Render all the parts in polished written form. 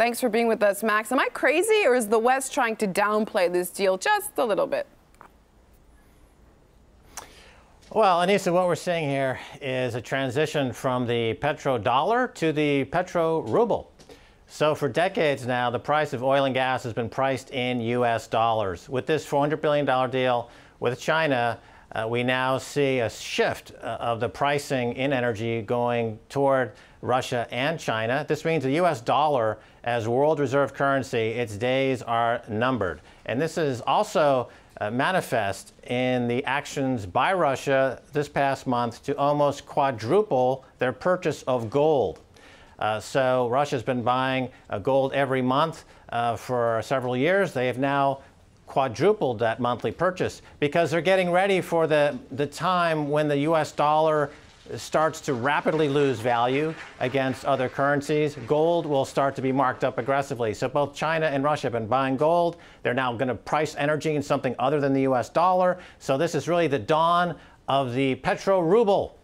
Thanks for being with us, Max. Am I crazy, or is the West trying to downplay this deal just a little bit? Well, Anissa, what we're seeing here is a transition from the petrodollar to the petro-ruble. So for decades now, the price of oil and gas has been priced in U.S. dollars. With this $400 billion deal with China, we now see a shift of the pricing in energy going toward Russia and China. This means the U.S. dollar as world reserve currency, its days are numbered. And this is also manifest in the actions by Russia this past month to almost quadruple their purchase of gold. So Russia's been buying gold every month for several years. They have now quadrupled that monthly purchase because they're getting ready for the time when the U.S. dollar starts to rapidly lose value against other currencies. Gold will start to be marked up aggressively. So both China and Russia have been buying gold. They're now going to price energy in something other than the U.S. dollar. So this is really the dawn of the petro-ruble.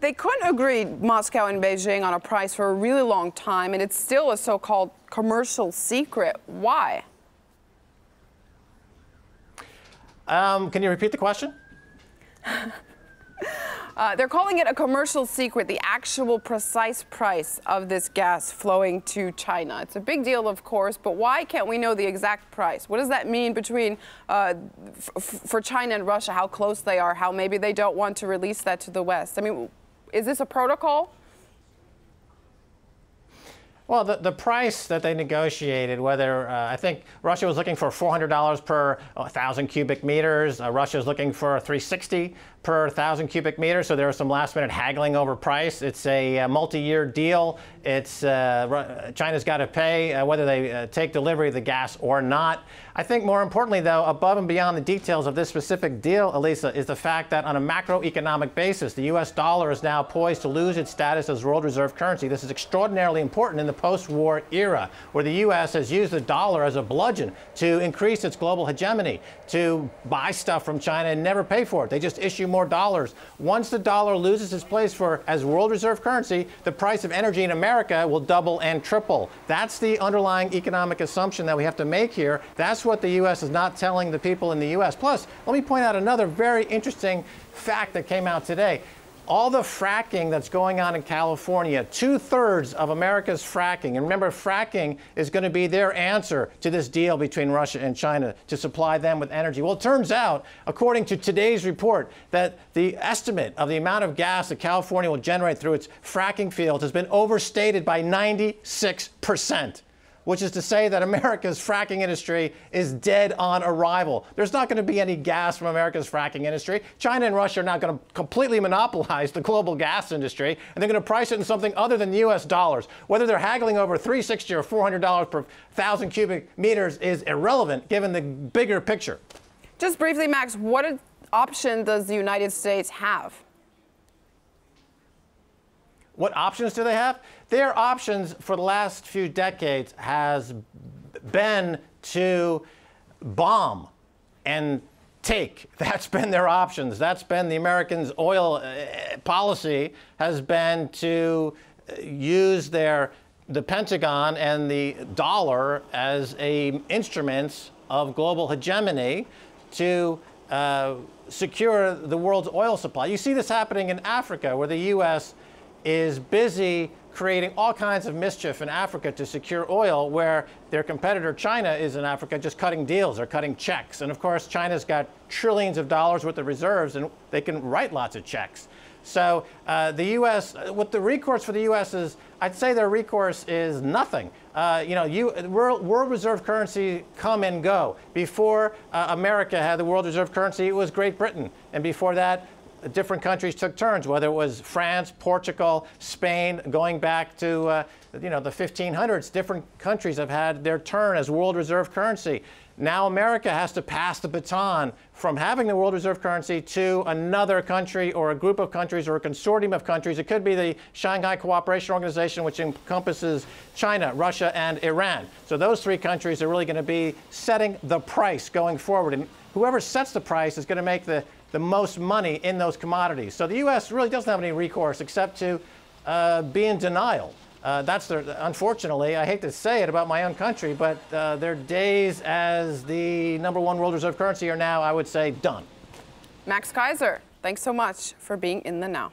They couldn't agree, Moscow and Beijing, on a price for a really long time, and it's still a so-called commercial secret. Why? Can you repeat the question? They're calling it a commercial secret, the actual precise price of this gas flowing to China. It's a big deal, of course, but why can't we know the exact price? What does that mean between for China and Russia, how close they are, how maybe they don't want to release that to the West? I mean, is this a protocol? Well, the price that they negotiated, whether I think Russia was looking for $400 per 1,000 cubic meters. Russia is looking for $360 per 1,000 cubic meters. So there was some last-minute haggling over price. It's a multi-year deal. It's China's got to pay whether they take delivery of the gas or not. I think more importantly, though, above and beyond the details of this specific deal, Elisa, is the fact that on a macroeconomic basis, the U.S. dollar is now poised to lose its status as world reserve currency. This is extraordinarily important in the post-war era, where the U.S. has used the dollar as a bludgeon to increase its global hegemony, to buy stuff from China and never pay for it. They just issue more dollars. Once the dollar loses its place as world reserve currency, the price of energy in America will double and triple. That's the underlying economic assumption that we have to make here. That's what the U.S. is not telling the people in the U.S. Plus, let me point out another very interesting fact that came out today. All the fracking that's going on in California, 2/3 of America's fracking, and remember, fracking is going to be their answer to this deal between Russia and China to supply them with energy. Well, it turns out, according to today's report, that the estimate of the amount of gas that California will generate through its fracking fields has been overstated by 96%. Which is to say that America's fracking industry is dead on arrival. There's not going to be any gas from America's fracking industry. China and Russia are now going to completely monopolize the global gas industry, and they're going to price it in something other than U.S. dollars. Whether they're haggling over $360 or $400 per 1,000 cubic meters is irrelevant, given the bigger picture. Just briefly, Max, what option does the United States have? What options do they have? Their options for the last few decades has been to bomb and take. That's been their options. That's been the Americans' oil policy, has been to use the Pentagon and the dollar as instruments of global hegemony to secure the world's oil supply. You see this happening in Africa, where the U.S. is busy creating all kinds of mischief in Africa to secure oil, where their competitor China is in Africa just cutting deals or cutting checks. And of course, China's got trillions of dollars worth of reserves, and they can write lots of checks. So the U.S., what the recourse for the U.S. is, I'd say their recourse is nothing. World reserve currency come and go. Before America had the world reserve currency, it was Great Britain. And before that, different countries took turns, whether it was France, Portugal, Spain, going back to the 1500s. Different countries have had their turn as world reserve currency. Now America has to pass the baton from having the world reserve currency to another country or a group of countries or a consortium of countries. It could be the Shanghai Cooperation Organization, which encompasses China, Russia, and Iran. So those three countries are really going to be setting the price going forward. And whoever sets the price is going to make the most money in those commodities. So the U.S. really doesn't have any recourse except to be in denial. unfortunately, I hate to say it about my own country, but their days as the #1 world reserve currency are now, I would say, done. Max Keiser, thanks so much for being in the Now.